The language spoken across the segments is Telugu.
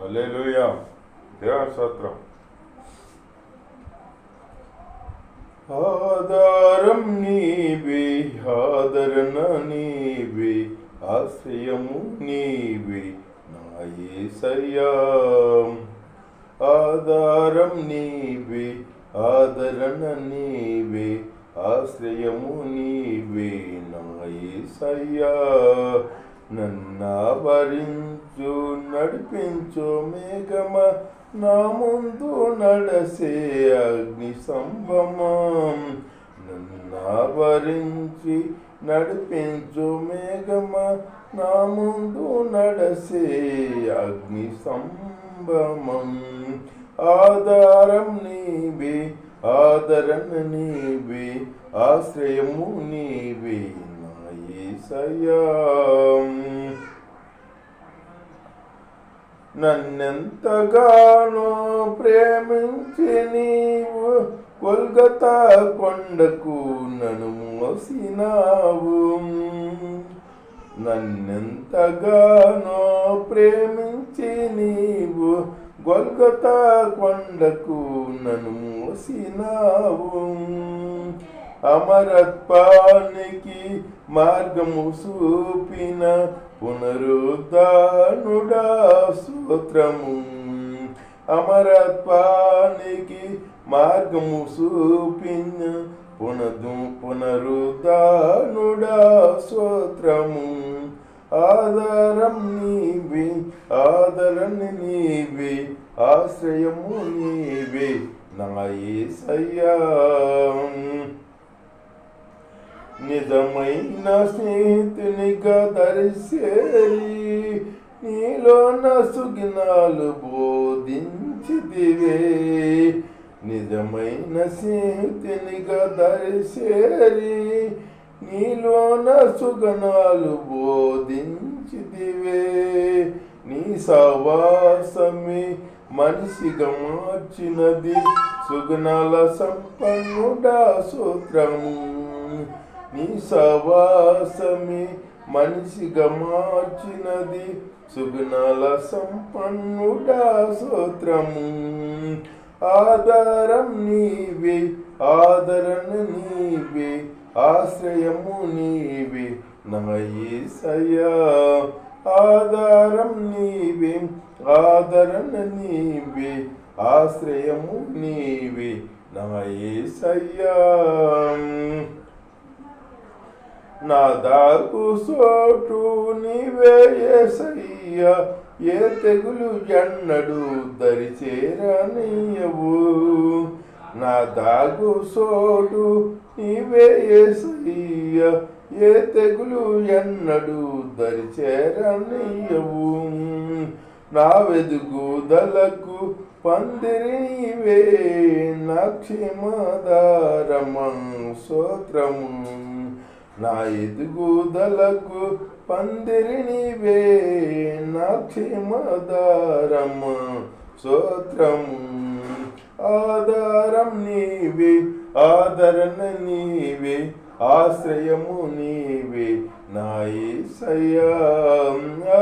హల్లెలూయా. దేవుని స్తోత్రం. ఆధారం నీవే, ఆదరణ నీవే, ఆశ్రయము నీవే నా యేసయ్యా. ఆధారం నీవే, ఆదరణ నీవే, ఆశ్రయము నీవే నా యేసయ్యా. నన్నావరించు నడిపించు మేఘమ, నా ముందు నడసే అగ్ని స్తంభమం. నన్నావరించి నడిపించు మేఘమ, నా ముందు నడసే అగ్ని స్తంభమం. ఆధారం నీవే, ఆదరణ నీవే, ఆశ్రయము నీవే నా యేసయ్యా. నన్నెంతగానో ప్రేమించి నీవు గొల్గొతా కొండకు నన్ను మోసినావు. నన్నెంతగానో ప్రేమించి నీవు గొల్గొతా కొండకు నన్ను మోసినావు. అమరత్వానికి మార్గము చూపిన పునరుద్ధానుడా స్తోత్రము. అమరత్వానికి మార్గము చూపిన పునరుద్ధానుడా స్తోత్రము. ఆధారం నీవే, ఆదరణ నీవే, ఆశ్రయము నీవే నా యేసయ్యా. నిజమైన స్నేహితునిగా దరిసేరి నీలోన సుగుణాలు బోధించితివే. నిజమైన స్నేహితునిగా దరిసేరి నీలోన సుగుణాలు బోధించితివే. నీ సవాసమే మనిషిగా మార్చినది, సుగుణాల సంపన్నుడా స్తోత్రము. నీ సవాసమే మనిషిగా మార్చినది, సుగుణాల సంపన్నుడా స్తోత్రము. ఆధారం నీవే, ఆదరణ నీవే, ఆశ్రయము నీవే నా యేసయ్యా. ఆధారం నీవే, ఆదరణ నీవే, ఆశ్రయము నీవే నా యేసయ్యా. నా దాగు సోటు నీవే యేసయ్యా. ఏ తెగులు ఎన్నడు దరిచేరనీయవు. నా దాగు సోటు నీవే యేసయ్యా. ఏ తెగులు ఎన్నడు దరిచేరనీయవు. నా వెదుగుదలకు పందిరి నీవే, నా క్షేమాధారమం స్తోత్రము. నా ఎదుగుదలకు పందిరి నీవే, నా క్షేమాధారమ స్తోత్రము. ఆధారం నీవే, ఆదరణ నీవే, ఆశ్రయము నీవే నా యేసయ్యా.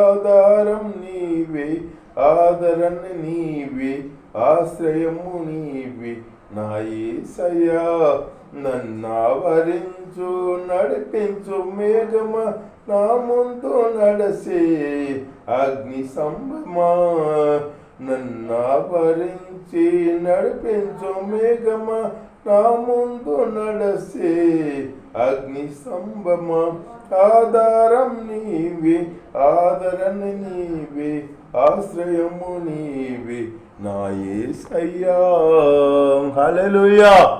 ఆధారం నీవే, ఆదరణ నీవే, ఆశ్రయము నీవే నా యేసయ్యా. నన్నావరించు నడిపించు మేఘమ, నా ముందు నడసే అగ్ని స్తంభమా. నన్నావరించి నడిపించు మేఘమ, నా ముందు నడసే అగ్ని స్తంభమా. ఆధారం నీవే, ఆదరణ నీవే, ఆశ్రయము నీవే నా యేసయ్యా. హల్లెలూయా.